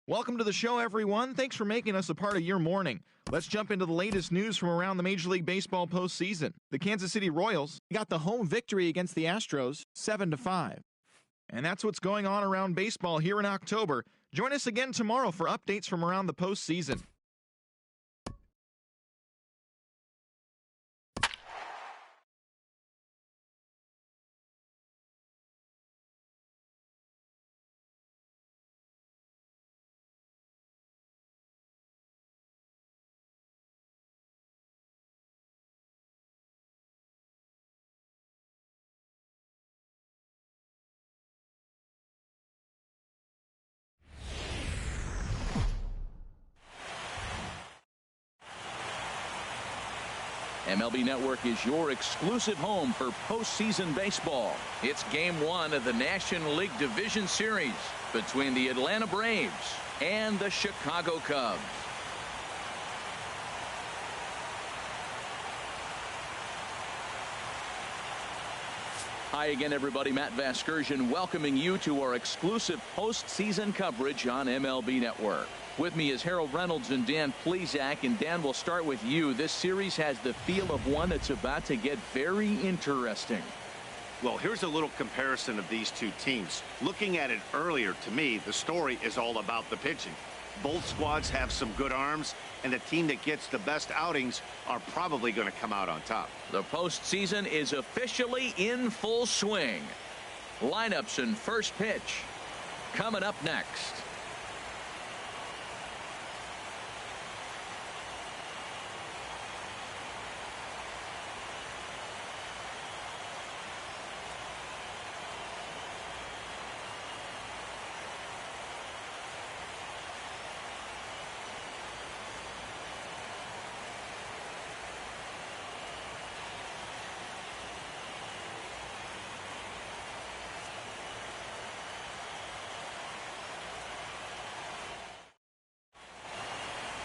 Welcome to the show, everyone. Thanks for making us a part of your morning. Let's jump into the latest news from around the Major League Baseball postseason. The Kansas City Royals got the home victory against the Astros 7-5. And that's what's going on around baseball here in October. Join us again tomorrow for updates from around the postseason. MLB Network is your exclusive home for postseason baseball. It's Game 1 of the National League Division Series between the Atlanta Braves and the Chicago Cubs. Hi again, everybody. Matt Vasgersian welcoming you to our exclusive postseason coverage on MLB Network. With me is Harold Reynolds and Dan Plesac. And Dan, we'll start with you. This series has the feel of one that's about to get very interesting. Well, here's a little comparison of these two teams. Looking at it earlier, to me, the story is all about the pitching. Both squads have some good arms, and the team that gets the best outings are probably going to come out on top. The postseason is officially in full swing. Lineups and first pitch coming up next.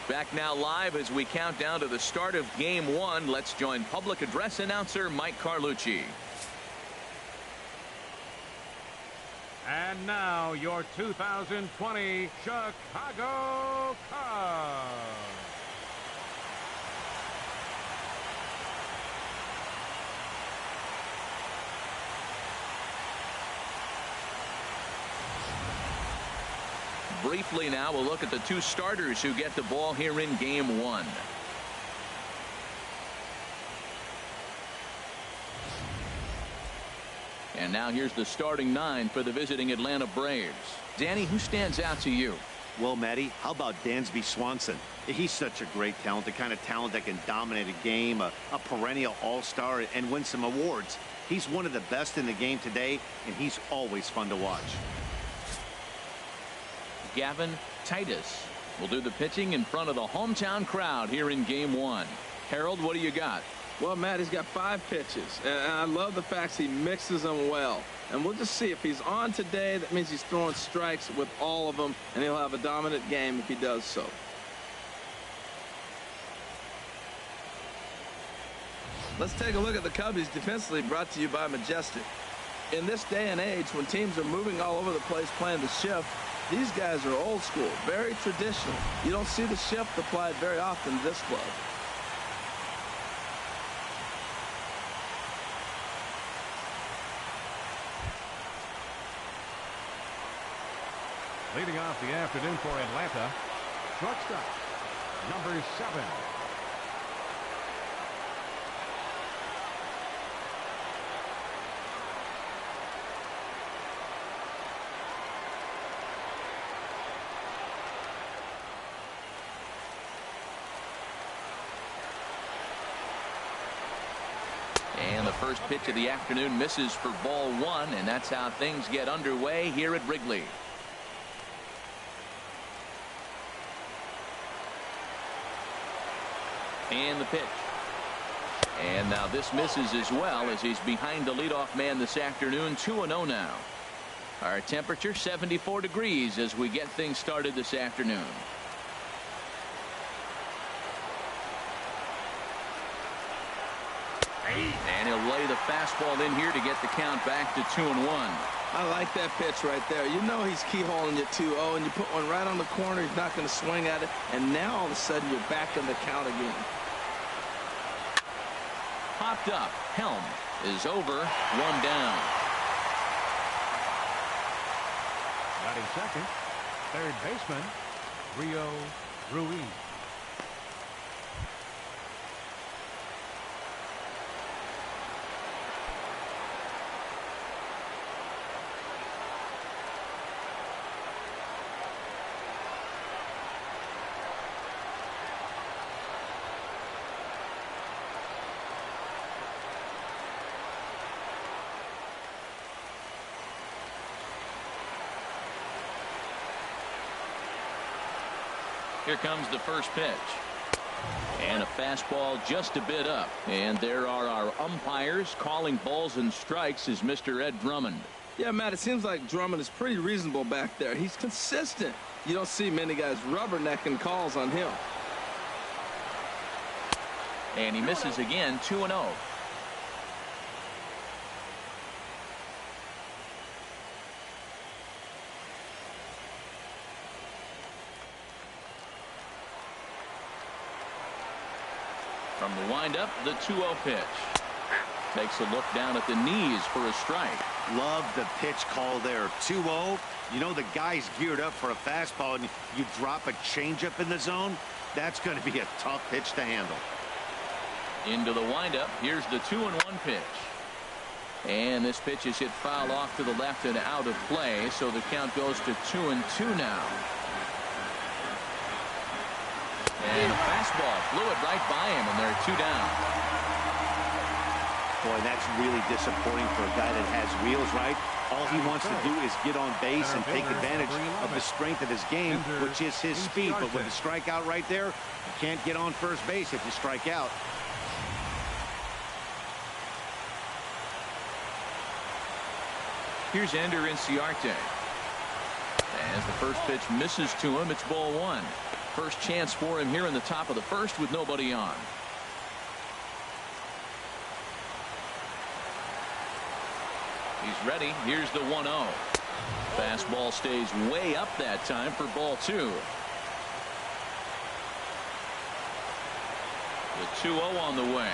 Back now live as we count down to the start of Game 1. Let's join public address announcer Mike Carlucci. And now your 2020 Chicago Cubs. Briefly now, we'll look at the two starters who get the ball here in Game 1. And now here's the starting nine for the visiting Atlanta Braves. Danny, who stands out to you? Well, Matty, how about Dansby Swanson? He's such a great talent, the kind of talent that can dominate a game, a perennial all-star, and win some awards. He's one of the best in the game today, and he's always fun to watch. Gavin Titus will do the pitching in front of the hometown crowd here in Game 1. Harold, what do you got? Well, Matt, he's got 5 pitches, and I love the fact he mixes them well. And we'll just see if he's on today. That means he's throwing strikes with all of them, and he'll have a dominant game if he does so. Let's take a look at the Cubbies defensively, brought to you by Majestic. In this day and age, when teams are moving all over the place playing the shift, these guys are old school, very traditional. You don't see the shift applied very often to this club. Leading off the afternoon for Atlanta, shortstop, number 7. And the first pitch of the afternoon misses for ball 1, and that's how things get underway here at Wrigley. And the pitch. And now this misses as well, as he's behind the leadoff man this afternoon. 2-0 now. Our temperature 74 degrees as we get things started this afternoon. And he'll lay the fastball in here to get the count back to 2-1. I like that pitch right there. You know he's keyholing your 2-0, and you put one right on the corner. He's not going to swing at it, and now all of a sudden you're back in the count again. Popped up. Helm is over. One down. Batting second, third baseman, Rio Ruiz. Here comes the first pitch. And a fastball just a bit up. And there are our umpires calling balls and strikes is Mr. Ed Drummond. Yeah, Matt, it seems like Drummond is pretty reasonable back there. He's consistent. You don't see many guys rubbernecking calls on him. And he misses again, 2-0. From the windup, the 2-0 pitch. Takes a look down at the knees for a strike. Love the pitch call there. 2-0. You know the guy's geared up for a fastball, and you drop a changeup in the zone. That's going to be a tough pitch to handle. Into the windup. Here's the 2-1 pitch. And this pitch is hit foul off to the left and out of play, so the count goes to 2-2 now. And a fastball flew it right by him, and they're 2 down. Boy, that's really disappointing for a guy that has wheels, right? All he wants to do is get on base and take advantage of the strength of his game, which is his speed. But with the strikeout right there, you can't get on first base if you strike out. Here's Ender Inciarte. As the first pitch misses to him, it's ball one. First chance for him here in the top of the first with nobody on. He's ready. Here's the 1-0. Fastball stays way up that time for ball two. The 2-0 on the way.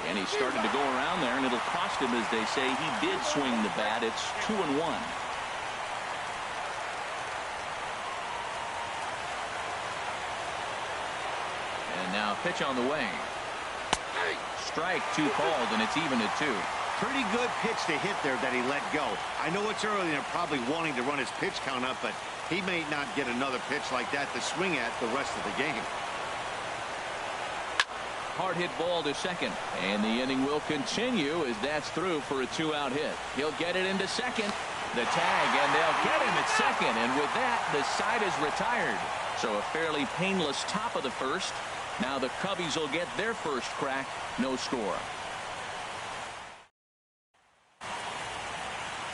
And he started to go around there, and it'll cost him, as they say. He did swing the bat. It's 2-1. And now pitch on the way. Strike two called, and it's even at 2. Pretty good pitch to hit there that he let go. I know it's early and they're probably wanting to run his pitch count up, but he may not get another pitch like that to swing at the rest of the game. Hard hit ball to second, and the inning will continue as that's through for a 2-out hit. He'll get it into second. The tag, and they'll get him at second, and with that, the side is retired. So a fairly painless top of the first. Now the Cubbies will get their first crack. No score.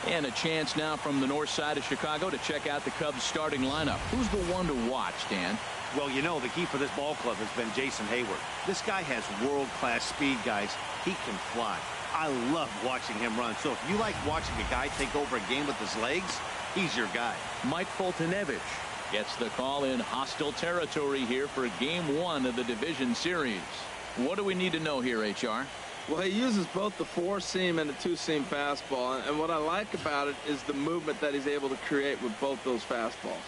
And a chance now from the north side of Chicago to check out the Cubs starting lineup. Who's the one to watch, Dan? Well, you know, the key for this ball club has been Jason Hayward. This guy has world-class speed, guys. He can fly. I love watching him run. So if you like watching a guy take over a game with his legs, he's your guy. Mike Foltynewicz gets the call in hostile territory here for game 1 of the division series. What do we need to know here, HR? Well, he uses both the 4-seam and the 2-seam fastball, and what I like about it is the movement that he's able to create with both those fastballs.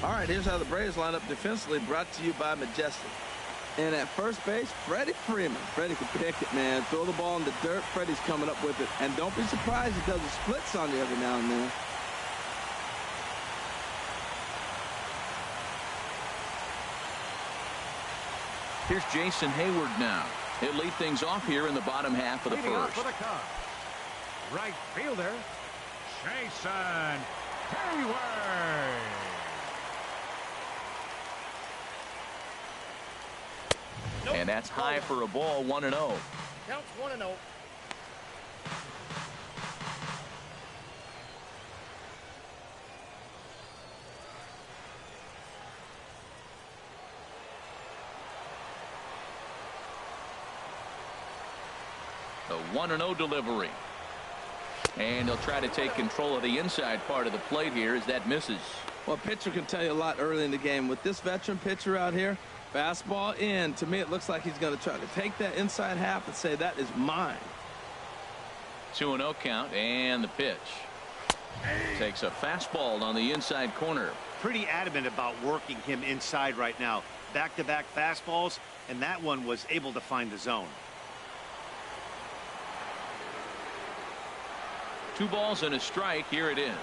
All right, here's how the Braves line up defensively, brought to you by Majestic. And at first base, Freddie Freeman. Freddie can pick it, man. Throw the ball in the dirt. Freddie's coming up with it. And don't be surprised he does the splits on you every now and then. Here's Jason Hayward now. He'll lead things off here in the bottom half of the first. For the Cubs, right fielder, Jason Hayward. And that's high for a ball, 1-0. Counts 1-0. 1-0 delivery. And he'll try to take control of the inside part of the plate here as that misses. Well, a pitcher can tell you a lot early in the game. With this veteran pitcher out here, fastball in. To me, it looks like he's going to try to take that inside half and say, that is mine. 2-0 count, and the pitch. Takes a fastball on the inside corner. Pretty adamant about working him inside right now. Back-to-back fastballs, and that one was able to find the zone. 2 balls and a strike. Here it is.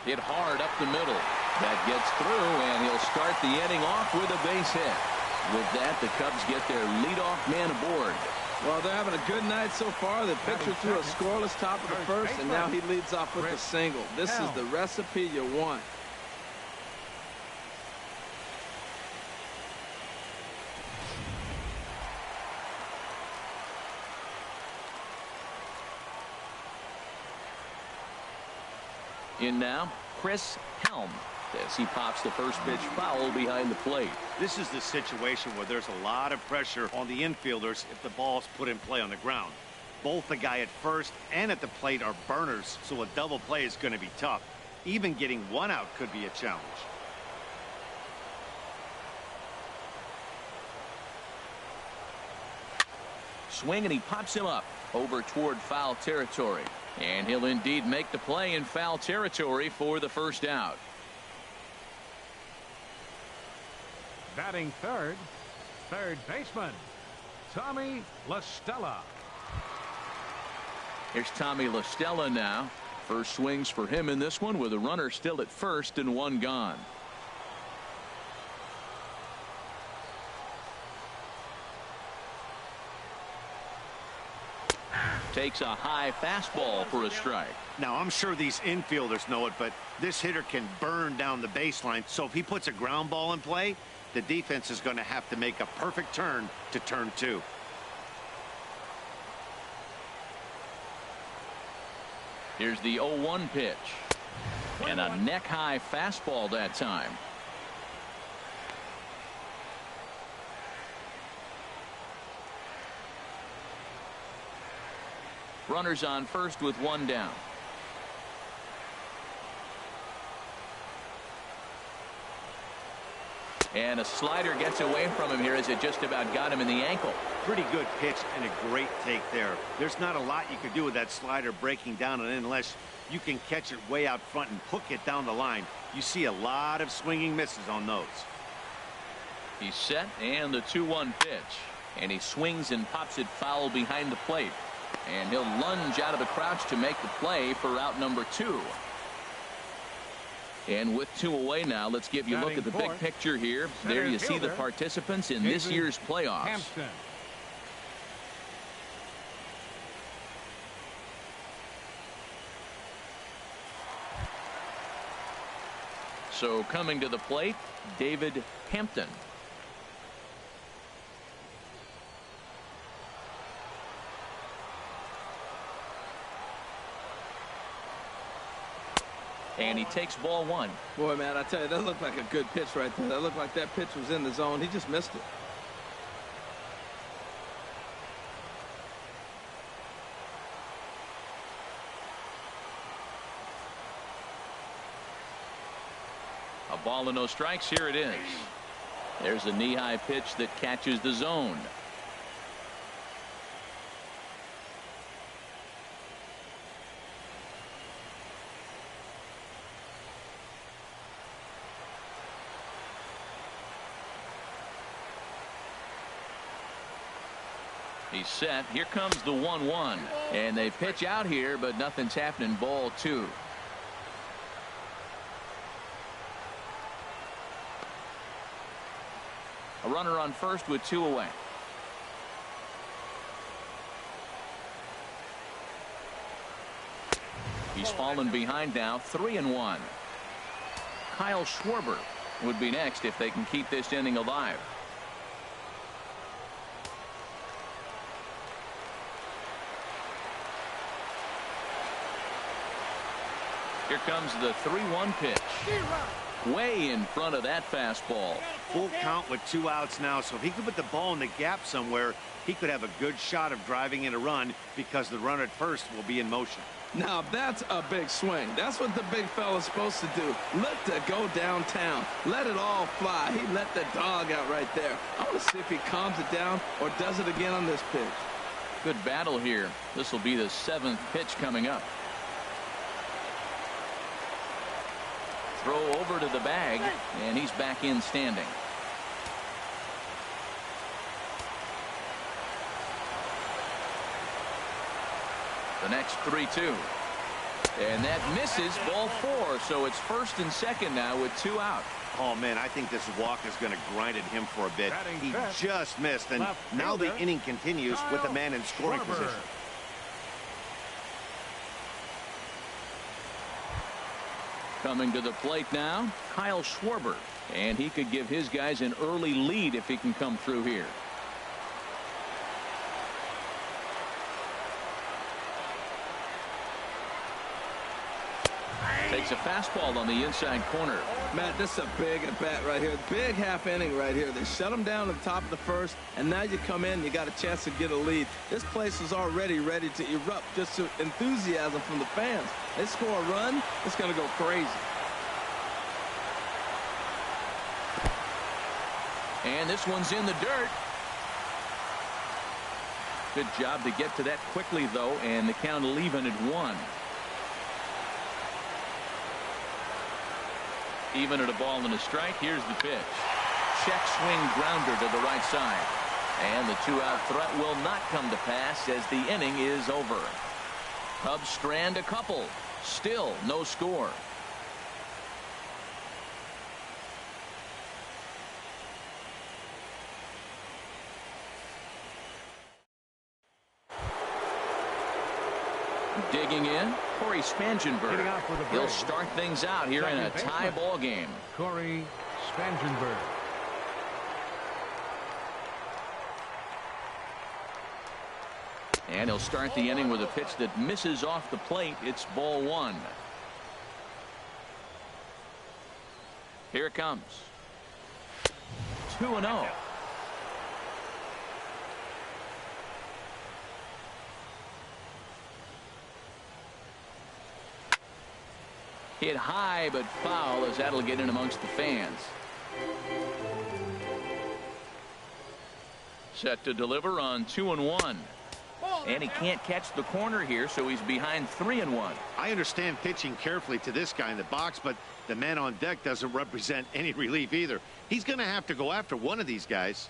Hit hard up the middle. That gets through, and he'll start the inning off with a base hit. With that, the Cubs get their leadoff man aboard. Well, they're having a good night so far. The pitcher threw a scoreless top of the first, and now he leads off with a single. This is the recipe you want. In now, Chris Helm, as he pops the first pitch foul behind the plate. This is the situation where there's a lot of pressure on the infielders if the ball's put in play on the ground. Both the guy at first and at the plate are burners, so a double play is going to be tough. Even getting one out could be a challenge. Swing, and he pops him up over toward foul territory. And he'll indeed make the play in foul territory for the first out. Batting third baseman, Tommy La Stella. Here's Tommy La Stella now. First swings for him in this one with a runner still at first and 1 gone. Takes a high fastball for a strike. Now, I'm sure these infielders know it, but this hitter can burn down the baseline. So if he puts a ground ball in play, the defense is going to have to make a perfect turn to turn 2. Here's the 0-1 pitch. And a neck-high fastball that time. Runners on first with 1 down. And a slider gets away from him here as it just about got him in the ankle. Pretty good pitch and a great take there. There's not a lot you could do with that slider breaking down and in unless you can catch it way out front and hook it down the line. You see a lot of swinging misses on those. He's set, and the 2-1 pitch. And he swings and pops it foul behind the plate. And he'll lunge out of the crouch to make the play for out number 2. And with 2 away now, let's give you a look at the big picture here. There you see the participants in this year's playoffs. So coming to the plate, David Hampton. And he takes ball 1. Boy, man, I tell you, that looked like a good pitch right there. That looked like that pitch was in the zone. He just missed it. A ball and no strikes. Here it is. There's a knee-high pitch that catches the zone. He's set. Here comes the 1-1. And they pitch out here, but nothing's happening. Ball 2. A runner on first with 2 away. He's fallen behind now, 3-1. Kyle Schwarber would be next if they can keep this inning alive. Here comes the 3-1 pitch. way in front of that fastball. Full count with 2 outs now, so if he could put the ball in the gap somewhere, he could have a good shot of driving in a run because the runner at first will be in motion. Now that's a big swing. That's what the big fella's supposed to do. Look to go downtown. Let it all fly. He let the dog out right there. I want to see if he calms it down or does it again on this pitch. Good battle here. This will be the 7th pitch coming up. Throw over to the bag, and he's back in standing. The next 3-2. And that misses, ball 4. So it's first and second now with 2 out. Oh, man, I think this walk is going to grind at him for a bit. He just missed, and now the inning continues with a man in scoring position. Coming to the plate now, Kyle Schwarber. And he could give his guys an early lead if he can come through here. Takes a fastball on the inside corner. Matt, this is a big at bat right here. Big half inning right here. They shut him down at the top of the first, and now you come in, you got a chance to get a lead. This place is already ready to erupt. Just enthusiasm from the fans. They score a run, it's going to go crazy. And this one's in the dirt. Good job to get to that quickly, though, and the count will even at 1. Even at a ball and a strike. Here's the pitch. Check swing grounder to the right side. And the 2-out threat will not come to pass as the inning is over. Cubs strand a couple. Still no score. Digging in, Corey Spangenberg. He'll start things out here in a tie ball game. Corey Spangenberg. And he'll start the inning with a pitch that misses off the plate. It's ball 1. Here it comes. 2-0. Hit high but foul, as that'll get in amongst the fans. Set to deliver on 2-1. And he can't catch the corner here, so he's behind 3-1. I understand pitching carefully to this guy in the box, but the man on deck doesn't represent any relief either. He's going to have to go after one of these guys.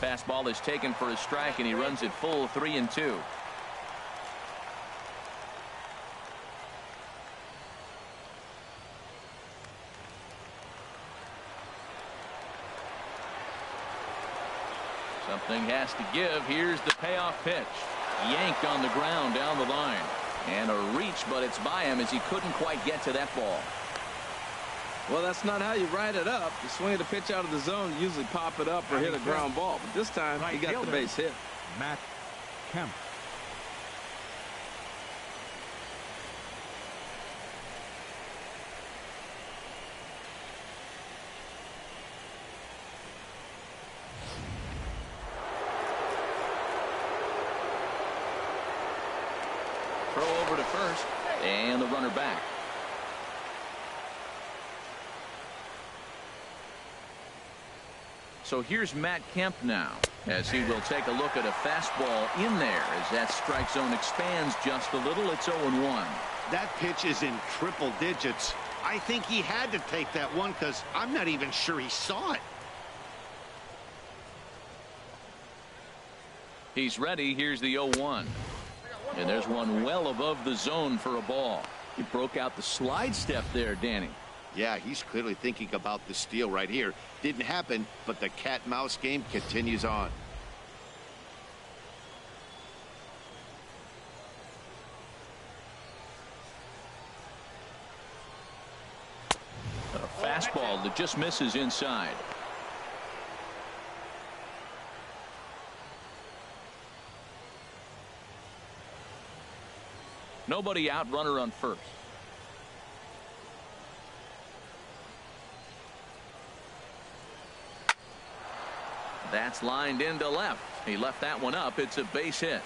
Fastball is taken for a strike, and he runs it full 3-2. Something has to give. Here's the payoff pitch. Yanked on the ground down the line. And a reach, but it's by him as he couldn't quite get to that ball. Well, that's not how you ride it up. You swing the pitch out of the zone, you usually pop it up or hit a ground ball. But this time, he got the base hit. Matt Kemp. Throw over to first, and the runner back. So here's Matt Kemp now, as he will take a look at a fastball in there. As that strike zone expands just a little, it's 0-1. That pitch is in triple digits. I think he had to take that one because I'm not even sure he saw it. He's ready. Here's the 0-1. And there's one well above the zone for a ball. He broke out the slide step there, Danny. Yeah, he's clearly thinking about the steal right here. Didn't happen, but the cat-mouse game continues on. A fastball that just misses inside. Nobody out, runner on first. That's lined into left. He left that one up. It's a base hit.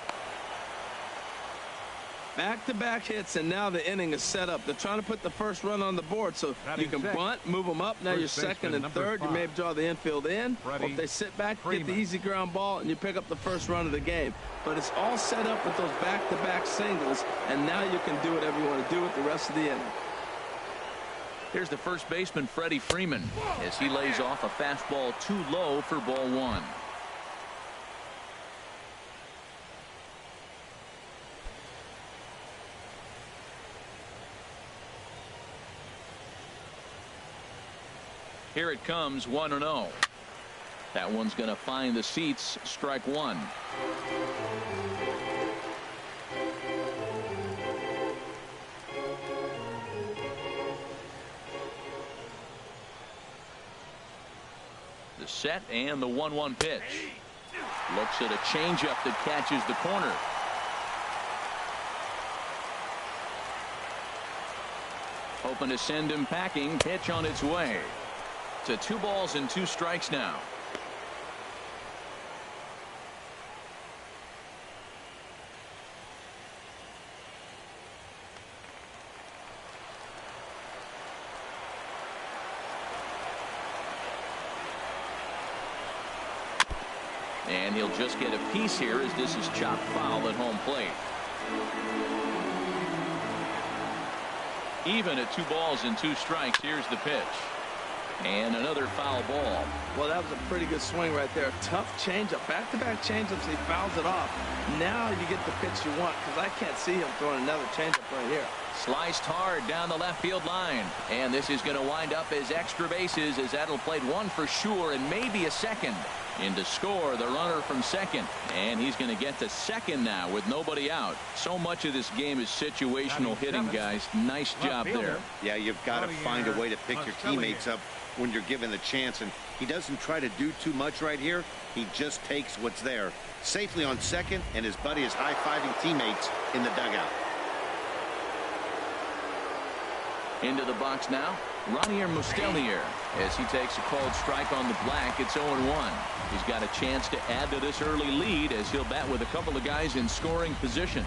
Back-to-back hits, and now the inning is set up. They're trying to put the first run on the board, so you can bunt, move them up. Now you're second and third. You may draw the infield in, or if they sit back, get the easy ground ball, and you pick up the first run of the game. But it's all set up with those back-to-back singles, and now you can do whatever you want to do with the rest of the inning. Here's the first baseman, Freddie Freeman, as he lays off a fastball too low for ball one. Here it comes, 1-0. That one's going to find the seats, strike one. The set and the 1-1 pitch. Looks at a changeup that catches the corner. Hoping to send him packing. Pitch on its way. To 2 balls and 2 strikes now. And he'll just get a piece here as this is chopped foul at home plate. Even at 2 balls and 2 strikes. Here's the pitch. And another foul ball. Well, that was a pretty good swing right there. Tough changeup. Back-to-back changeups. He fouls it off. Now you get the pitch you want, because I can't see him throwing another changeup right here. Sliced hard down the left field line. And this is going to wind up as extra bases, as that'll play 1 for sure and maybe a second. In to score the runner from second, and he's going to get to second now with nobody out. So much of this game is situational hitting, guys. Nice job there. Yeah, you've got to find a way to pick your teammates up when you're given the chance, and he doesn't try to do too much right here. He just takes what's there safely on second, and his buddy is high-fiving teammates in the dugout. Into the box now, Ronier Mustelnier, as he takes a called strike on the black. It's 0-1. He's got a chance to add to this early lead as he'll bat with a couple of guys in scoring position.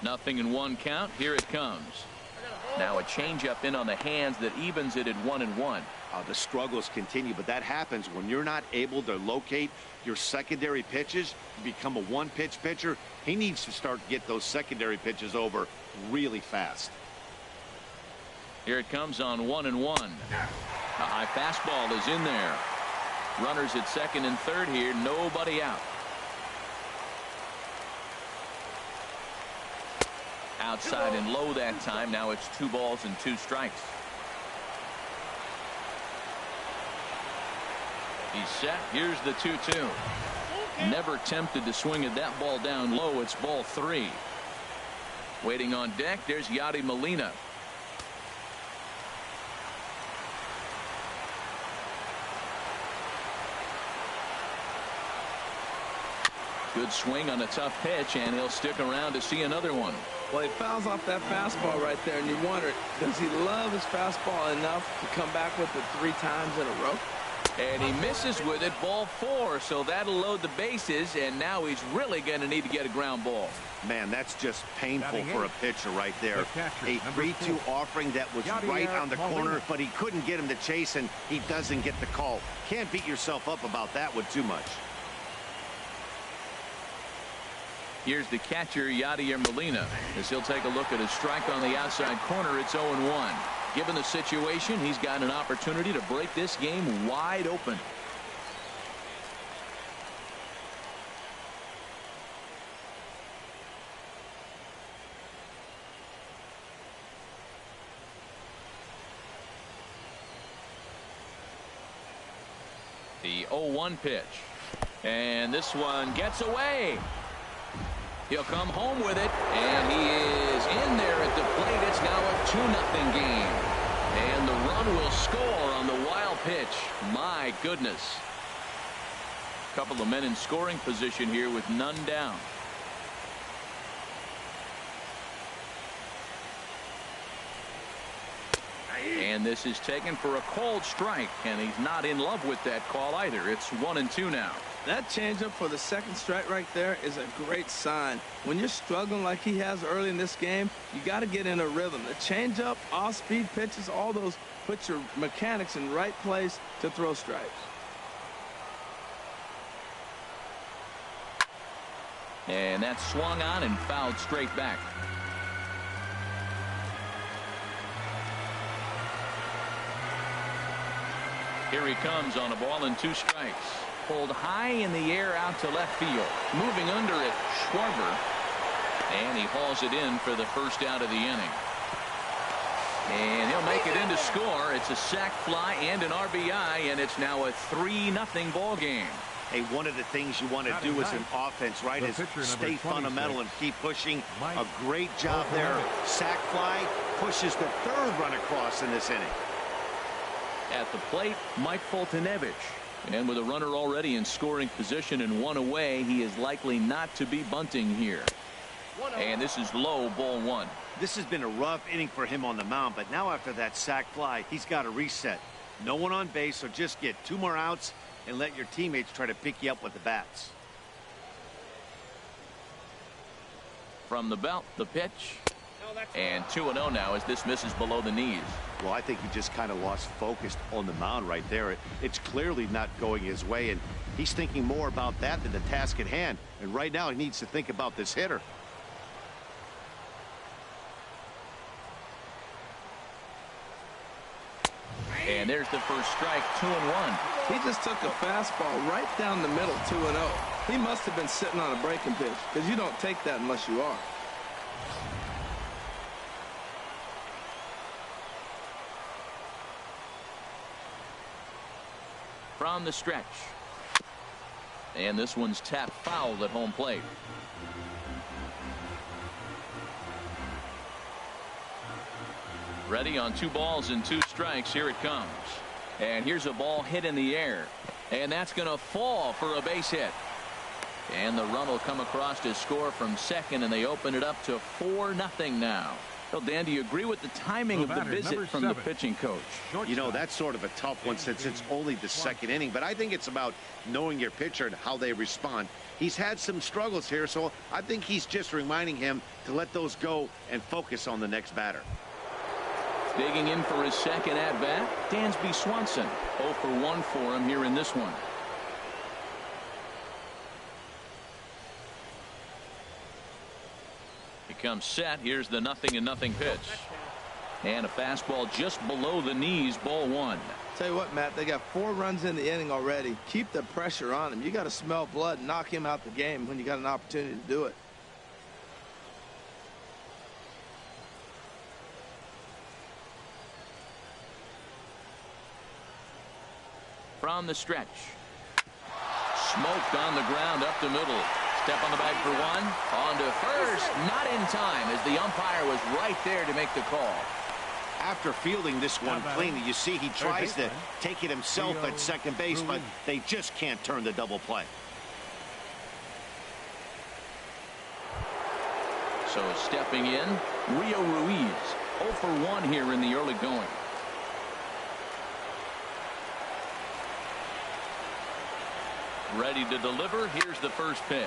Nothing in 1 count. Here it comes. Now a changeup in on the hands that evens it at 1-1. The struggles continue, but that happens when you're not able to locate your secondary pitches. You become a 1-pitch pitcher. He needs to start to get those secondary pitches over really fast. Here it comes on 1-1. A high fastball is in there. Runners at second and third here. Nobody out. Outside and low that time. Now it's 2 balls and 2 strikes. He's set. Here's the 2-2. Never tempted to swing at that ball down low. It's ball 3. Waiting on deck. There's Yadi Molina. Good swing on a tough pitch, and he'll stick around to see another one. Well, he fouls off that fastball right there, and you wonder, does he love his fastball enough to come back with it 3 times in a row? And he misses with it, ball 4, so that'll load the bases, and now he's really going to need to get a ground ball. Man, that's just painful for a pitcher right there. A 3-2 offering that was right on the corner, but he couldn't get him to chase, and he doesn't get the call. Can't beat yourself up about that one too much. Here's the catcher, Yadier Molina, as he'll take a look at a strike on the outside corner. It's 0-1. Given the situation, he's got an opportunity to break this game wide open. The 0-1 pitch. And this one gets away. He'll come home with it, and he is in there at the plate. It's now a 2-0 game. And the run will score on the wild pitch. My goodness. A couple of men in scoring position here with none down. And this is taken for a called strike, and he's not in love with that call either. It's 1-2 now. That changeup for the second strike right there is a great sign. When you're struggling like he has early in this game, you got to get in a rhythm. The changeup, off-speed pitches, all those put your mechanics in the right place to throw strikes. And that's swung on and fouled straight back. Here he comes on a ball and 2 strikes. Pulled high in the air out to left field. Moving under it, Schwarber. And he hauls it in for the first out of the inning. And he'll make it in to score. It's a sac fly and an RBI, and it's now a 3-0 ball game. Hey, one of the things you want to do as an offense, right, is stay fundamental and keep pushing. A great job there. Sac fly pushes the 3rd run across in this inning. At the plate, Mike Foltynewicz. And with a runner already in scoring position and 1 away, he is likely not to be bunting here. And this is low, ball 1. This has been a rough inning for him on the mound, but now after that sac fly, he's got to reset. No one on base, so just get 2 more outs and let your teammates try to pick you up with the bats. From the belt, the pitch. And 2-0 now as this misses below the knees. Well, I think he just kind of lost focus on the mound right there. It's clearly not going his way, and he's thinking more about that than the task at hand. And right now he needs to think about this hitter. And there's the first strike, 2-1. He just took a fastball right down the middle, 2-0. He must have been sitting on a breaking pitch, because you don't take that unless you are. From the stretch. And this one's tapped foul at home plate. Ready on 2 balls and 2 strikes. Here it comes. And here's a ball hit in the air. And that's going to fall for a base hit. And the run will come across to score from second, and they open it up to 4-0 now. Well, Dan, do you agree with the timing of the visit from the pitching coach? You know, that's sort of a tough one since it's only the 2nd inning, but I think it's about knowing your pitcher and how they respond. He's had some struggles here, so I think he's just reminding him to let those go and focus on the next batter. Digging in for his second at-bat, Dansby Swanson. 0 for 1 for him here in this one. He comes set. Here's the 0-0 pitch. And a fastball just below the knees, ball 1. Tell you what, Matt, they got 4 runs in the inning already. Keep the pressure on him. You got to smell blood and knock him out the game when you got an opportunity to do it. From the stretch. Smoked on the ground up the middle. Step on the bag for 1. On to first. Not in time as the umpire was right there to make the call. After fielding this one cleanly, you see he tries to take it himself at second base, but they just can't turn the double play. So stepping in, Rio Ruiz. 0 for 1 here in the early going. Ready to deliver. Here's the first pitch.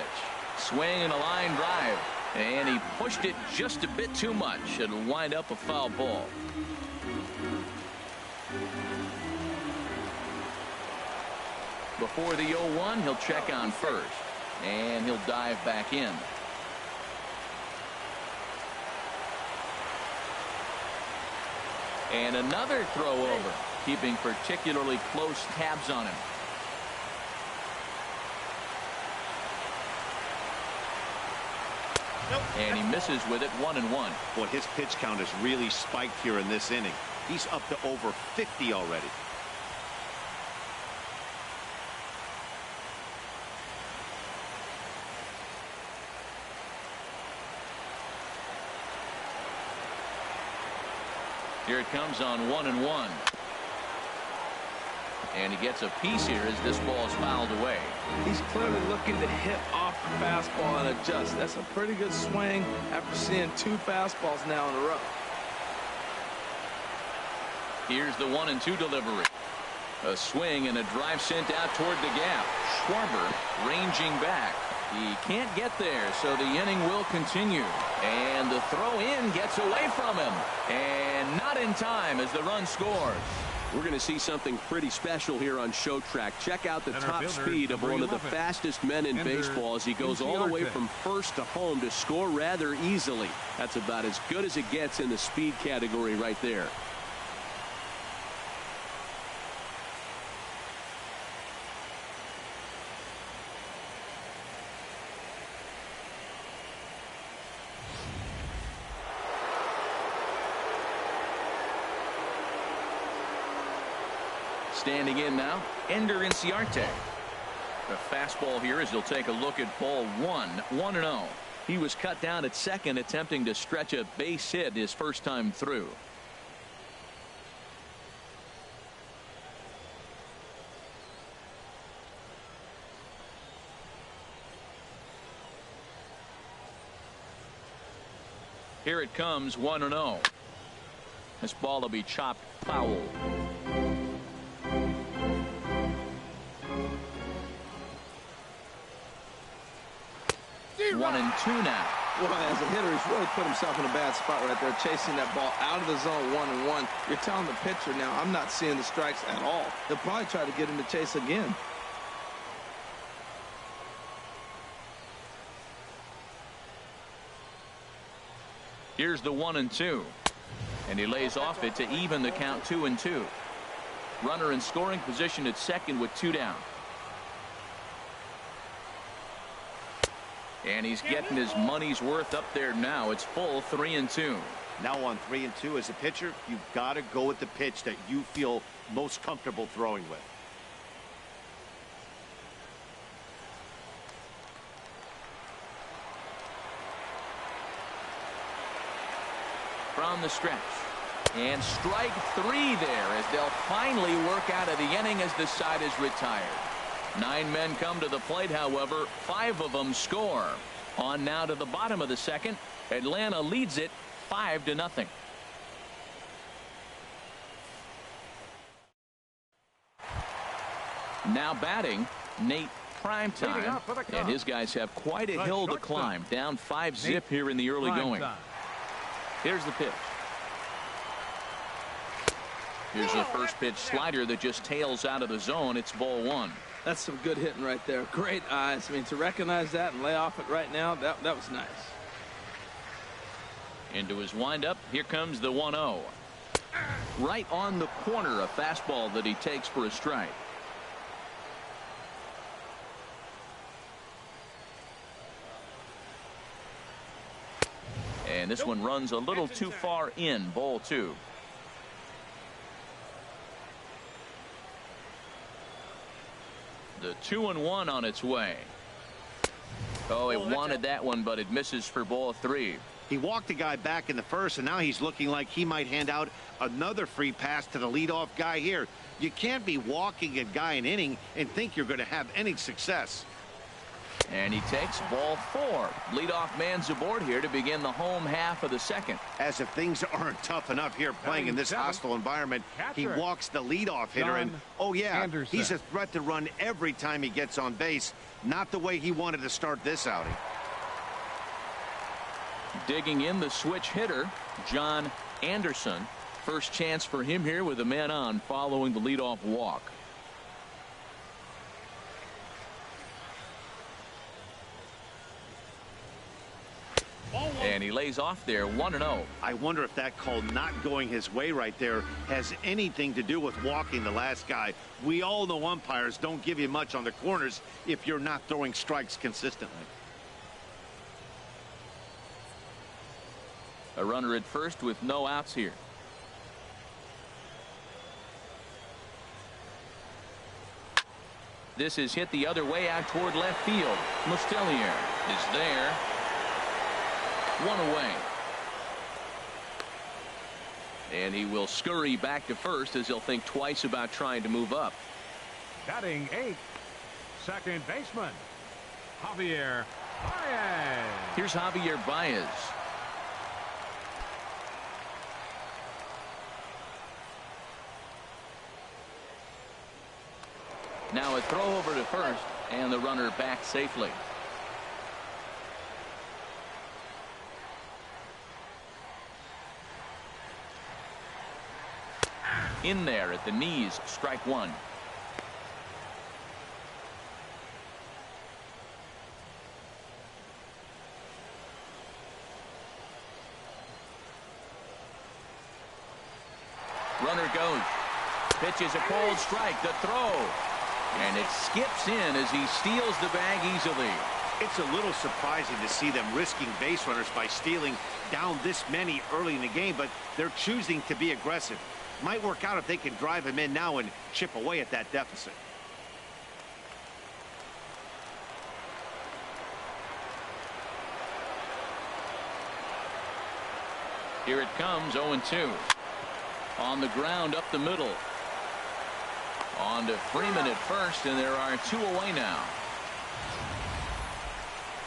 Swing and a line drive. And he pushed it just a bit too much. It'll wind up a foul ball. Before the 0-1, he'll check on first. And he'll dive back in. And another throw over. Keeping particularly close tabs on him. And he misses with it, 1-1. Boy, his pitch count has really spiked here in this inning. He's up to over 50 already. Here it comes on 1-1. And he gets a piece here as this ball is fouled away. He's clearly looking to hit off the fastball and adjust. That's a pretty good swing after seeing 2 fastballs now in a row. Here's the 1-2 delivery. A swing and a drive sent out toward the gap. Schwarber ranging back. He can't get there, so the inning will continue. And the throw in gets away from him. And not in time as the run scores. We're going to see something pretty special here on Show Track. Check out the top speed of one of the fastest men in baseball as he goes all the way from first to home to score rather easily. That's about as good as it gets in the speed category right there. Standing in now, Ender Inciarte. The fastball here as he'll take a look at ball 1-0. He was cut down at second, attempting to stretch a base hit his first time through. Here it comes, 1-0. This ball will be chopped foul. 1-2 now. Well, as a hitter, he's really put himself in a bad spot right there, chasing that ball out of the zone 1-1. You're telling the pitcher now, I'm not seeing the strikes at all. He'll probably try to get him to chase again. Here's the 1-2. And he lays off it to even the count 2-2. Runner in scoring position at second with 2 down. And he's getting his money's worth up there now. It's full 3-2. Now on 3-2 as a pitcher, you've got to go with the pitch that you feel most comfortable throwing with. From the stretch. And strike 3 there as they'll finally work out of the inning as the side is retired. 9 men come to the plate, however, 5 of them score. On now to the bottom of the second. Atlanta leads it 5-0. Now batting, Nate Primetime. And his guys have quite a hill to climb. Down 5-0 here in the early going. Here's the pitch. Here's the first pitch slider that just tails out of the zone. It's ball 1. That's some good hitting right there. Great eyes. I mean, to recognize that and lay off it right now, that was nice. Into his windup. Here comes the 1-0. Right on the corner, a fastball that he takes for a strike. And this one runs a little too far in, ball 2. The 2-1 on its way. Oh, it wanted that one, but it misses for ball 3. He walked the guy back in the first, and now he's looking like he might hand out another free pass to the leadoff guy here. You can't be walking a guy an inning and think you're going to have any success. And he takes ball 4. Leadoff man's aboard here to begin the home half of the second. As if things aren't tough enough here playing in this hostile environment, he walks the leadoff hitter, and oh yeah, he's a threat to run every time he gets on base. Not the way he wanted to start this outing. Digging in the switch hitter, John Anderson. First chance for him here with a man on following the leadoff walk. And he lays off there 1-0. I wonder if that call not going his way right there has anything to do with walking the last guy. We all know umpires don't give you much on the corners if you're not throwing strikes consistently. A runner at first with no outs here. This is hit the other way out toward left field. Mustelier is there. 1 away. And he will scurry back to first as he'll think twice about trying to move up. Batting 8th, second baseman, Javier Baez. Here's Javier Baez. Now a throw over to first, and the runner back safely. In there at the knees, strike one. Runner goes. Pitches a cold strike. The throw. And it skips in as he steals the bag easily. It's a little surprising to see them risking base runners by stealing down this many early in the game, but they're choosing to be aggressive. Might work out if they can drive him in now and chip away at that deficit. Here it comes, 0-2. On the ground up the middle. On to Freeman at first, and there are two away now.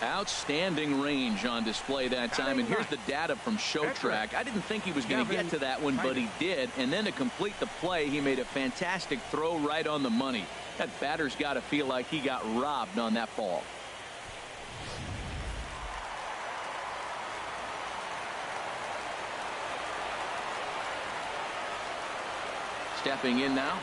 Outstanding range on display that time, and here's the data from ShowTrack. I didn't think he was going to get to that one, but he did, and then to complete the play, he made a fantastic throw right on the money. That batter's got to feel like he got robbed on that ball. Stepping in now,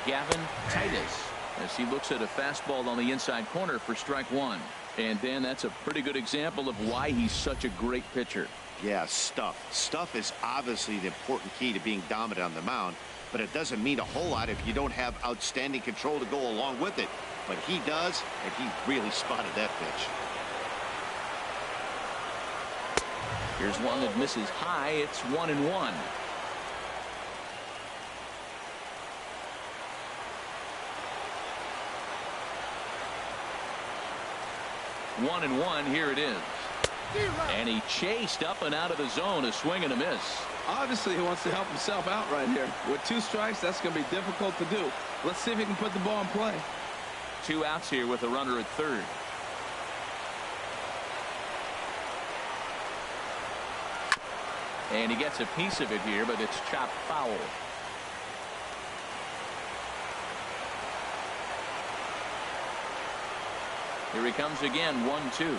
Gavin Titus, as he looks at a fastball on the inside corner for strike one. And Dan, that's a pretty good example of why he's such a great pitcher. Yeah, stuff. Stuff is obviously the important key to being dominant on the mound, but it doesn't mean a whole lot if you don't have outstanding control to go along with it. But he does, and he really spotted that pitch. Here's one that misses high. It's 1-1. 1-1. Here it is. And he chased up and out of the zone, a swing and a miss. Obviously, he wants to help himself out right here. With two strikes, that's going to be difficult to do. Let's see if he can put the ball in play. 2 outs here with a runner at third. And he gets a piece of it here, but it's chopped foul. Here he comes again, 1-2.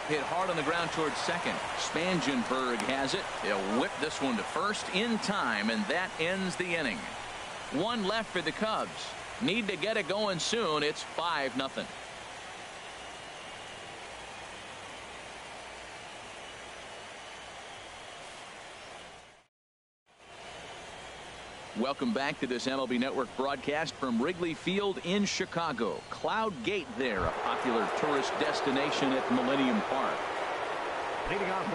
Hit hard on the ground towards second. Spangenberg has it. He'll whip this one to first in time, and that ends the inning. 1 left for the Cubs. Need to get it going soon. It's 5-0. Welcome back to this MLB Network broadcast from Wrigley Field in Chicago. Cloud Gate there, a popular tourist destination at Millennium Park.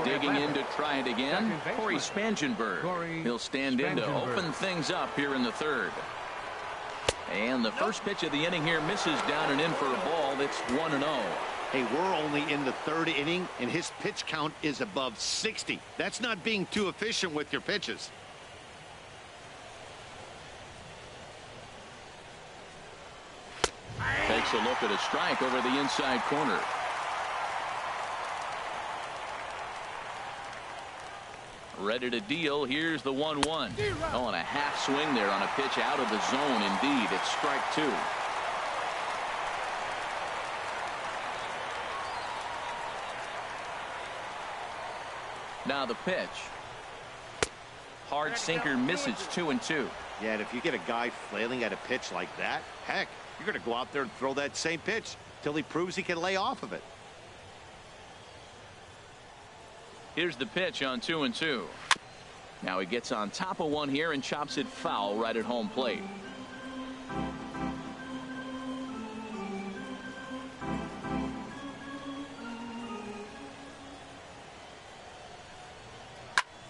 Digging in to try it again, Corey Spangenberg. He'll stand in to open things up here in the third. And the first pitch of the inning here misses down and in for a ball. It's 1-0. Hey, we're only in the third inning, and his pitch count is above 60. That's not being too efficient with your pitches. Takes a look at a strike over the inside corner. Ready to deal. Here's the 1-1. Oh, and a half swing there on a pitch out of the zone. Indeed, it's strike 2. Now the pitch. Hard sinker misses, 2-2. Yeah, and if you get a guy flailing at a pitch like that, heck, you're going to go out there and throw that same pitch till he proves he can lay off of it. Here's the pitch on 2-2. Now he gets on top of one here and chops it foul right at home plate.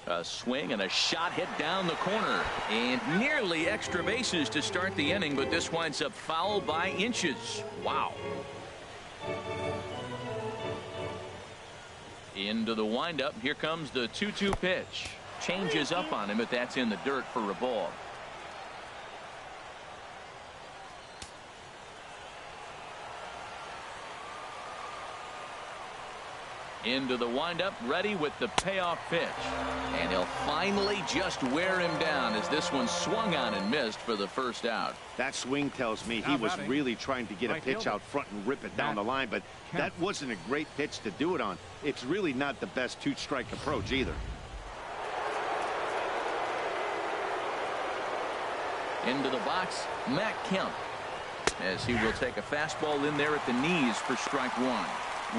A swing and a shot hit down the corner, and nearly extra bases to start the inning, but this winds up foul by inches. Wow. Into the windup. Here comes the 2-2 pitch. Changes up on him, but that's in the dirt for a ball. Into the windup, ready with the payoff pitch. And he'll finally just wear him down as this one swung on and missed for the first out. That swing tells me he was really trying to get a pitch out front and rip it down the line, but that wasn't a great pitch to do it on. It's really not the best two-strike approach either. Into the box, Matt Kemp, as he will take a fastball in there at the knees for strike one.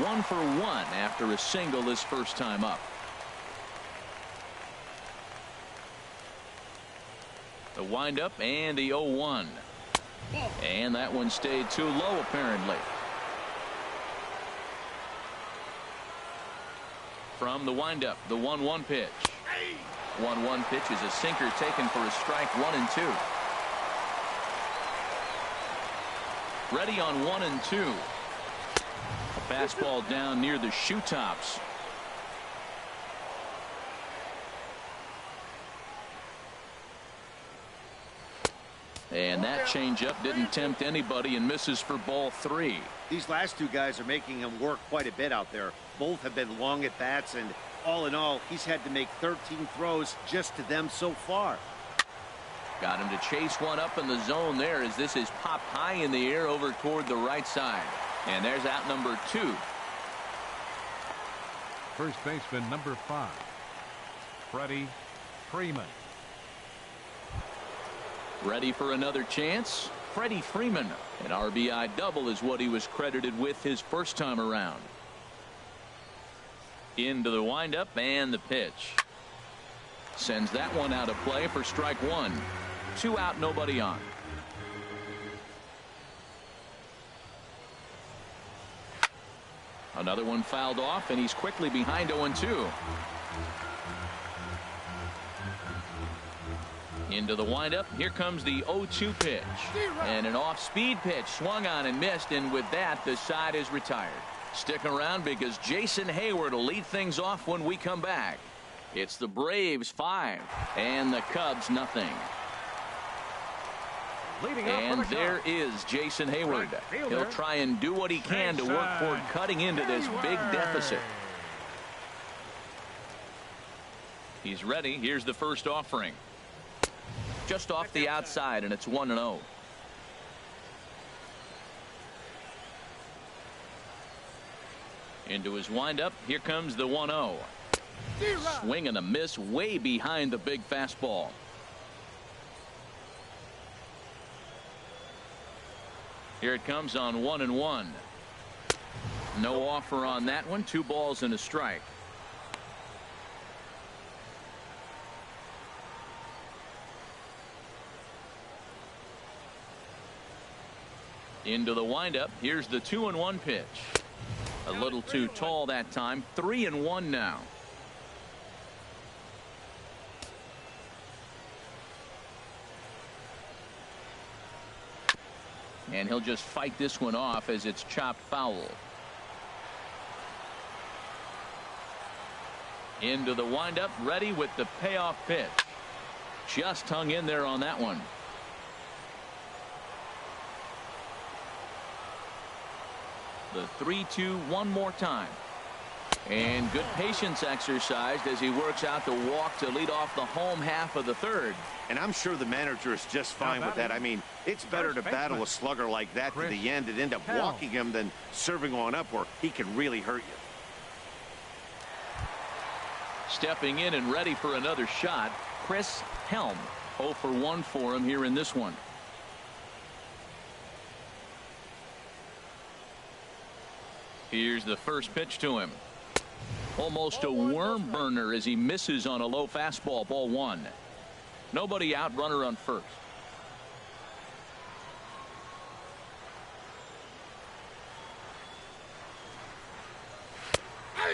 1 for 1 after a single his first time up. The windup and the 0-1. And that one stayed too low apparently. From the windup, the 1-1 pitch. 1-1 pitch is a sinker taken for a strike, 1 and 2. Ready on 1 and 2. A fastball down near the shoe tops. And that changeup didn't tempt anybody and misses for ball 3. These last two guys are making him work quite a bit out there. Both have been long at bats, and all in all, he's had to make 13 throws just to them so far. Got him to chase one up in the zone there as this is popped high in the air over toward the right side. And there's out number 2. First baseman number 5, Freddie Freeman. Ready for another chance? Freddie Freeman. An RBI double is what he was credited with his first time around. Into the windup and the pitch. Sends that one out of play for strike 1. 2 out, nobody on. Another one fouled off, and he's quickly behind 0-2. Into the windup. Here comes the 0-2 pitch. And an off-speed pitch swung on and missed, and with that, the side is retired. Stick around because Jason Hayward will lead things off when we come back. It's the Braves 5 and the Cubs nothing. And there is Jason Hayward. He'll try and do what he can to work toward cutting into this big deficit. He's ready. Here's the first offering. Just off the outside, and it's 1-0. Into his windup. Here comes the 1-0. Swing and a miss way behind the big fastball. Here it comes on 1-1. No offer on that one. 2 balls and a strike. Into the windup. Here's the 2-1 pitch. A little too tall that time. 3-1 now. And he'll just fight this one off as it's chopped foul. Into the windup, ready with the payoff pitch. Just hung in there on that one. The 3-2 one more time. And good patience exercised as he works out the walk to lead off the home half of the third. And I'm sure the manager is just fine with that. I mean, it's better to battle a slugger like that to the end and end up walking him than serving on up where he can really hurt you. Stepping in and ready for another shot, Chris Helm. 0 for 1 for him here in this one. Here's the first pitch to him. Almost a worm burner as he misses on a low fastball. Ball 1. Nobody out, runner on first.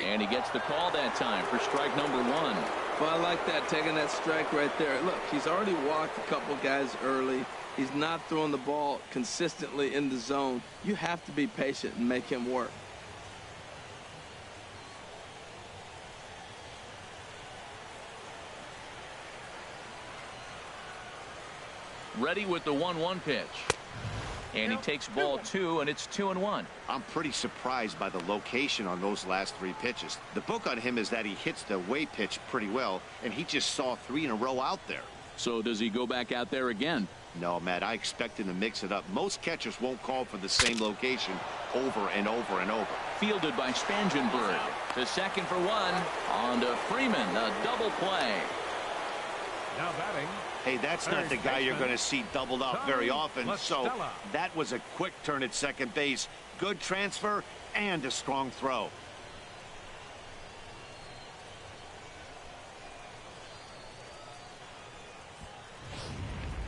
And he gets the call that time for strike number 1. Well, I like that, taking that strike right there. Look, he's already walked a couple guys early. He's not throwing the ball consistently in the zone. You have to be patient and make him work. Ready with the 1-1 pitch. And he takes ball 2, and it's 2-1. I'm pretty surprised by the location on those last 3 pitches. The book on him is that he hits the away pitch pretty well, and he just saw 3 in a row out there. So does he go back out there again? No, Matt, I expect him to mix it up. Most catchers won't call for the same location over and over and over. Fielded by Spangenberg. To second for 1. On to Freeman. A double play. Now batting. Hey, that's not the guy you're going to see doubled up very often. So that was a quick turn at second base. Good transfer and a strong throw.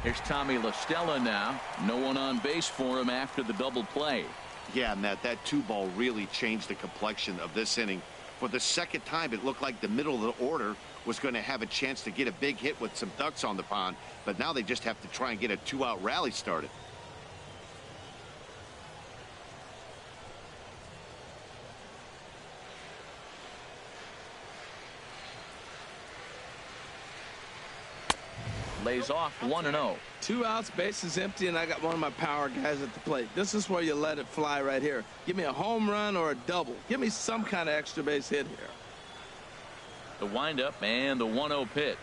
Here's Tommy La Stella now. No one on base for him after the double play. Yeah, Matt, that 2-ball really changed the complexion of this inning. For the second time, it looked like the middle of the order was going to have a chance to get a big hit with some ducks on the pond, but now they just have to try and get a 2-out rally started. Lays off 1-0. 2 outs, bases empty, and I got one of my power guys at the plate. This is where you let it fly right here. Give me a home run or a double. Give me some kind of extra base hit here. The windup and the 1-0 pitch.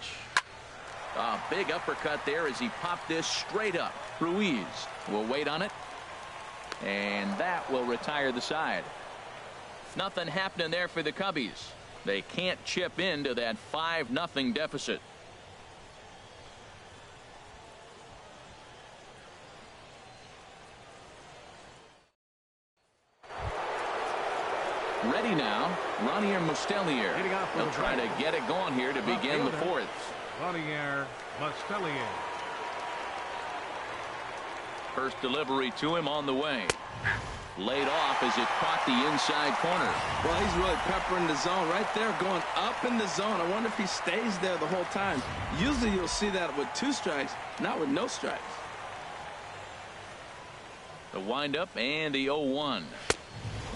A big uppercut there as he popped this straight up. Ruiz will wait on it. And that will retire the side. Nothing happening there for the Cubbies. They can't chip into that 5-0 deficit. Ready now, Ronier Mustelier. They'll try to get it going here to begin the 4th. Ronier Mustelier. First delivery to him on the way. Laid off as it caught the inside corner. Well, he's really peppering the zone right there, going up in the zone. I wonder if he stays there the whole time. Usually you'll see that with 2 strikes, not with no strikes. The windup and the 0-1.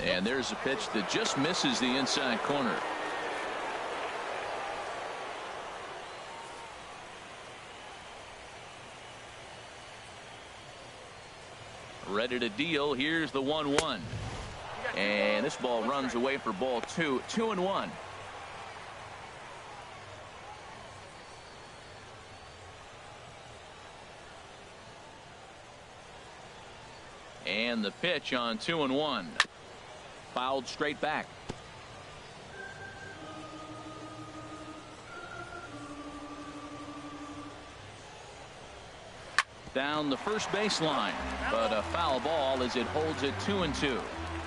And there's a pitch that just misses the inside corner. Ready to deal. Here's the 1-1. And this ball runs away for ball 2. 2-1. And the pitch on 2-1. Fouled straight back. Down the first baseline, but a foul ball as it holds it 2-2.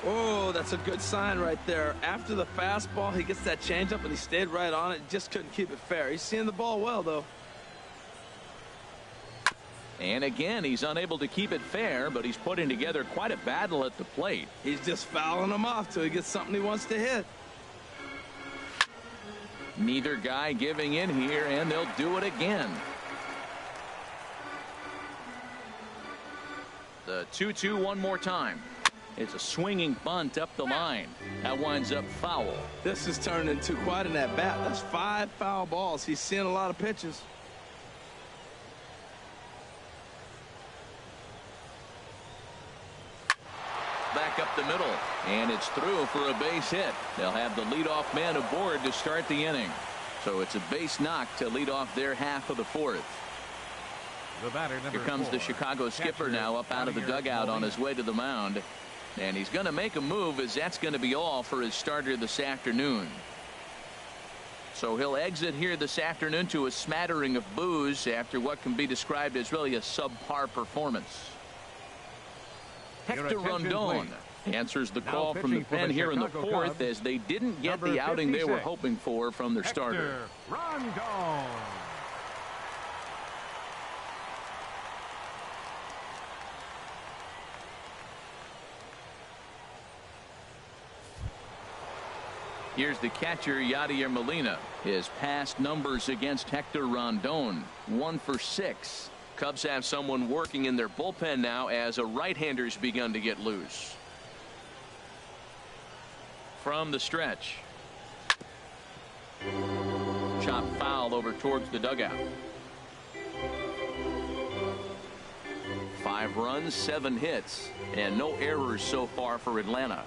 Oh, that's a good sign right there. After the fastball, he gets that changeup and he stayed right on it. Just couldn't keep it fair. He's seeing the ball well, though. And again, he's unable to keep it fair, but he's putting together quite a battle at the plate. He's just fouling him off till he gets something he wants to hit. Neither guy giving in here, and they'll do it again. The 2-2 one more time. It's a swinging bunt up the line. That winds up foul. This is turning into quite an at-bat. That's 5 foul balls. He's seeing a lot of pitches. Back up the middle, and it's through for a base hit. They'll have the leadoff man aboard to start the inning. So it's a base knock to lead off their half of the 4th. Here comes the Chicago skipper now up out of the dugout on his way to the mound. And he's going to make a move, as that's going to be all for his starter this afternoon. So he'll exit here this afternoon to a smattering of boos after what can be described as really a subpar performance. Hector Rondon answers the call from the pen here in the 4th, as they didn't get the outing they were hoping for from their starter. Rondon. Here's the catcher, Yadier Molina. His past numbers against Hector Rondon: 1 for 6. Cubs have someone working in their bullpen now as a right-hander's begun to get loose. From the stretch. Chop foul over towards the dugout. 5 runs, 7 hits, and no errors so far for Atlanta.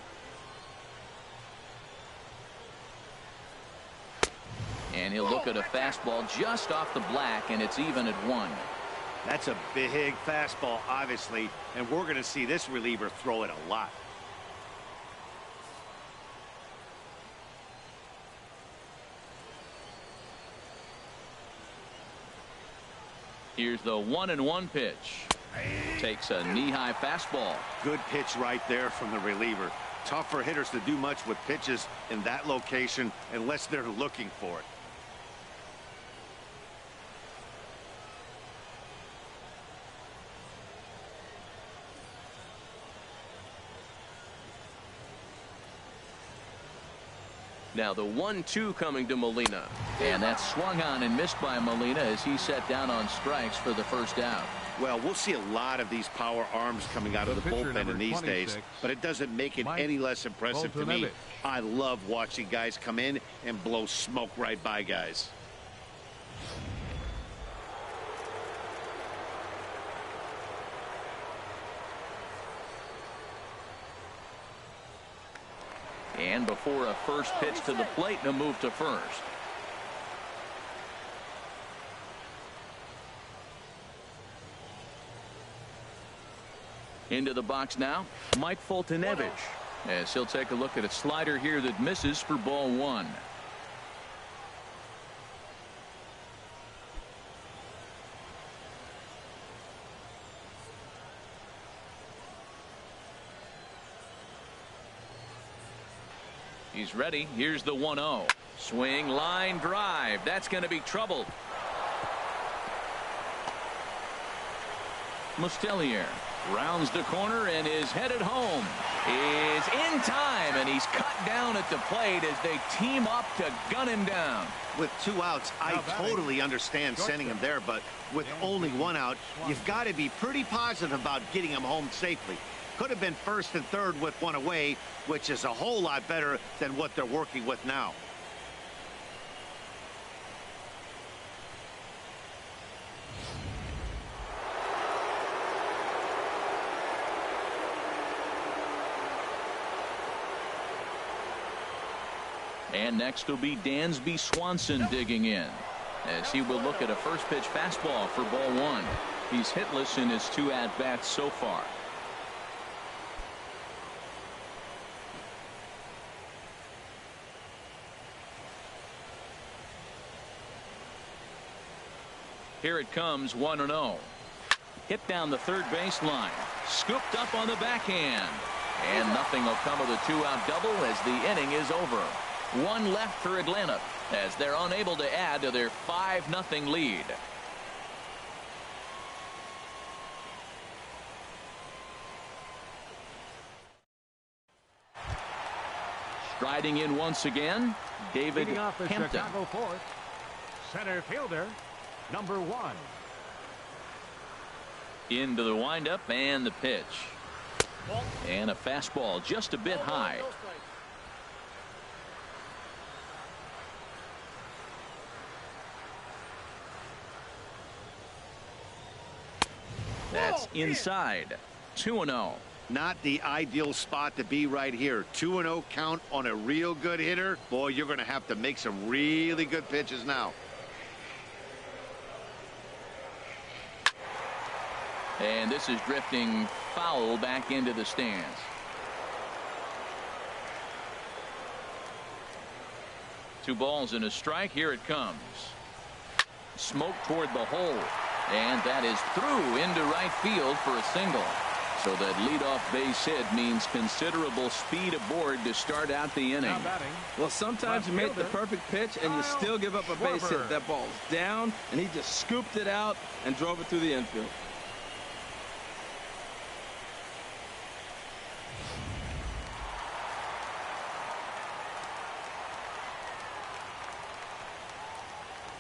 And he'll look at a fastball just off the black, and it's even at 1. That's a big fastball, obviously, and we're going to see this reliever throw it a lot. Here's the 1-1 pitch. Takes a knee-high fastball. Good pitch right there from the reliever. Tough for hitters to do much with pitches in that location unless they're looking for it. Now the 1-2 coming to Molina. And that's swung on and missed by Molina as he set down on strikes for the first out. Well, we'll see a lot of these power arms coming out of the bullpen in these days, but it doesn't make it any less impressive to me. I love watching guys come in and blow smoke right by guys. And before a first pitch to the plate and a move to first. Into the box now, Mike Foltynewicz, as he'll take a look at a slider here that misses for ball 1. He's ready. Here's the 1-0. Swing, line drive. That's going to be trouble. Mustellier rounds the corner and is headed home. Is in time, and he's cut down at the plate as they team up to gun him down. With 2 outs, I totally understand sending him there, but with only 1 out, you've got to be pretty positive about getting him home safely. Could have been first and third with 1 away, which is a whole lot better than what they're working with now. And next will be Dansby Swanson digging in, as he will look at a first pitch fastball for ball 1. He's hitless in his 2 at-bats so far. Here it comes, 1-0. Hit down the third baseline. Scooped up on the backhand. And nothing will come of the 2-out double as the inning is over. 1 left for Atlanta as they're unable to add to their 5-0 lead. Striding in once again, David Hampton. Chicago fourth, center fielder, number 1. Into the windup and the pitch. And a fastball just a bit high. That's inside. 2-0. Not the ideal spot to be right here. 2-0 count on a real good hitter. Boy, you're going to have to make some really good pitches now. And this is drifting foul back into the stands. Two balls and a strike. Here it comes. Smoke toward the hole. And that is through into right field for a single. So that leadoff base hit means considerable speed aboard to start out the inning. Well, sometimes you make the perfect pitch and you still give up a base hit. That ball's down, and he just scooped it out and drove it through the infield.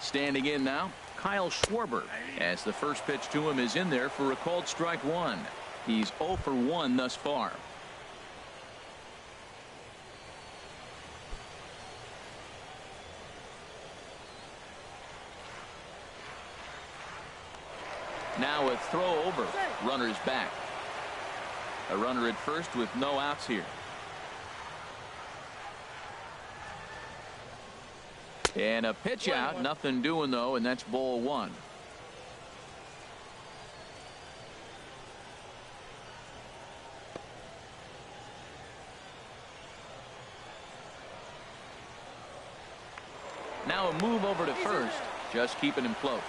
Standing in now, Kyle Schwarber, as the first pitch to him is in there for a called strike 1. He's 0 for 1 thus far. Now a throw over. Runners back. A runner at first with no outs here. And a pitch out. Nothing doing though, and that's ball one. Now a move over to first, just keeping him close.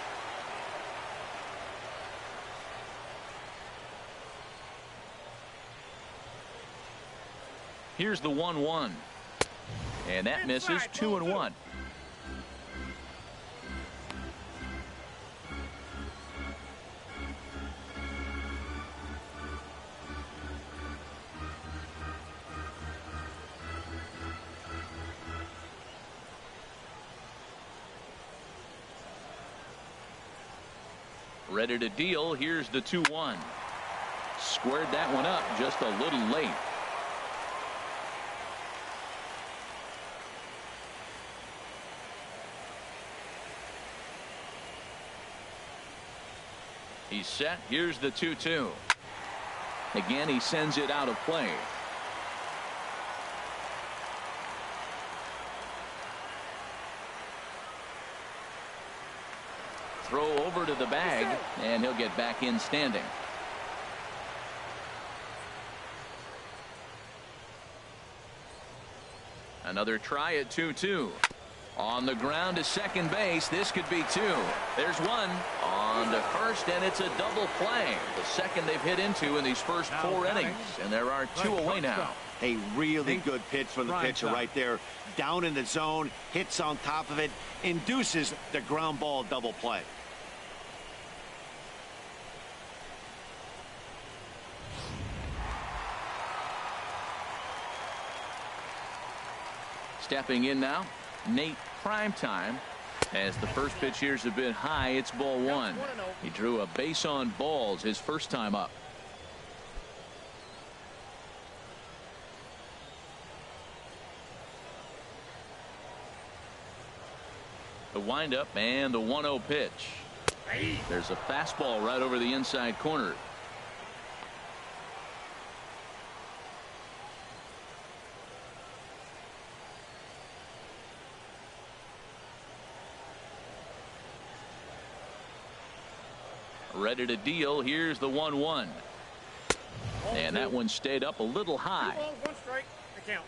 Here's the 1-1. And that misses. 2-1. Ready to deal. Here's the 2-1. Squared that one up just a little late. He's set. Here's the 2-2. Again, he sends it out of play. Throw over to the bag, and he'll get back in standing. Another try at 2-2. On the ground to second base. This could be two. There's one on to first, and it's a double play. The second they've hit into in these first 4 innings, and there are 2 away now. A really good pitch from the pitcher right there. Down in the zone, hits on top of it, induces the ground ball double play. Stepping in now, Nate Primetime. As the first pitch here's a bit high, it's ball one. He drew a base on balls his first time up. The windup and the 1-0 pitch. There's a fastball right over the inside corner. Ready to deal. Here's the 1-1. And that one stayed up a little high. 2 balls, 1 strike. The count.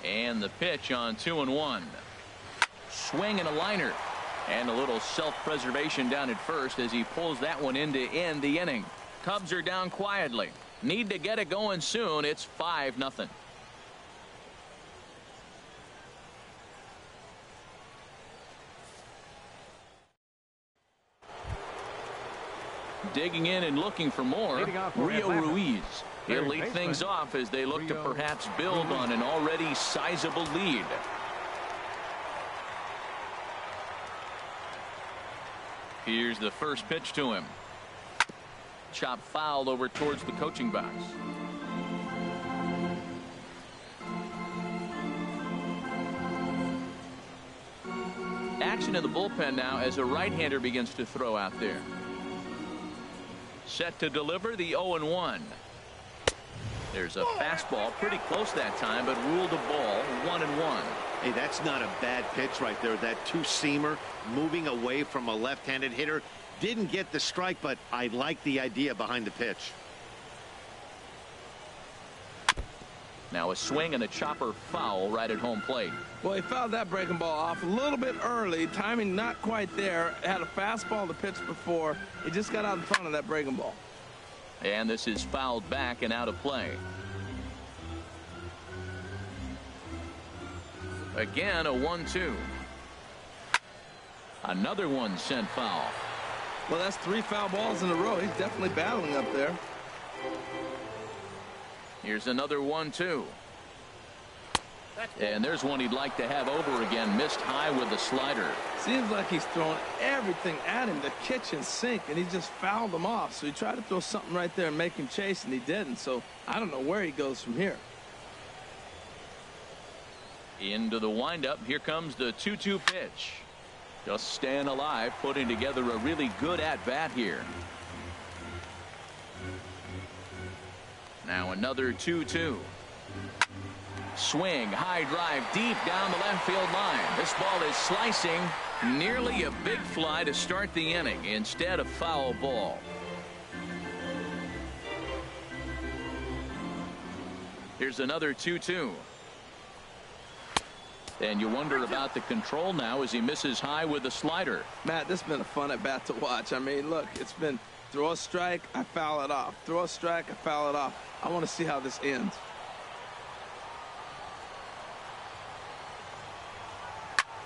And the pitch on 2-1. Swing and a liner. And a little self-preservation down at first as he pulls that one in to end the inning. Cubs are down quietly. Need to get it going soon. It's 5-0. Digging in and looking for more, Rio Ruiz. He'll lead things off as they look to perhaps build on an already sizable lead. Here's the first pitch to him. Chop foul over towards the coaching box. Action in the bullpen now as a right-hander begins to throw out there. Set to deliver the 0-1. There's a fastball pretty close that time, but ruled a ball 1-1. Hey, that's not a bad pitch right there. That two-seamer moving away from a left-handed hitter. Didn't get the strike, but I like the idea behind the pitch. Now a swing and a chopper foul right at home plate. Well, he fouled that breaking ball off a little bit early. Timing not quite there. Had a fastball to pitch before. He just got out in front of that breaking ball. And this is fouled back and out of play. Again, a 1-2. Another one sent foul. Well, that's 3 foul balls in a row. He's definitely battling up there. Here's another 1-2. And there's one he'd like to have over again. Missed high with the slider. Seems like he's throwing everything at him, the kitchen sink, and he just fouled him off. So he tried to throw something right there and make him chase, and he didn't. So I don't know where he goes from here. Into the windup. Here comes the 2-2 pitch. Just staying alive, putting together a really good at-bat here. Now another 2-2. Swing, high drive, deep down the left field line. This ball is slicing. Nearly a big fly to start the inning. Instead, a foul ball. Here's another 2-2. And you wonder about the control now as he misses high with the slider. Matt, this has been a fun at-bat to watch. I mean, look, it's been throw a strike, I foul it off. Throw a strike, I foul it off. I want to see how this ends.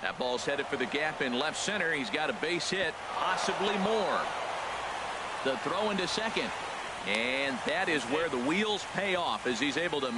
That ball's headed for the gap in left center. He's got a base hit, possibly more. The throw into second. And that is where the wheels pay off as he's able to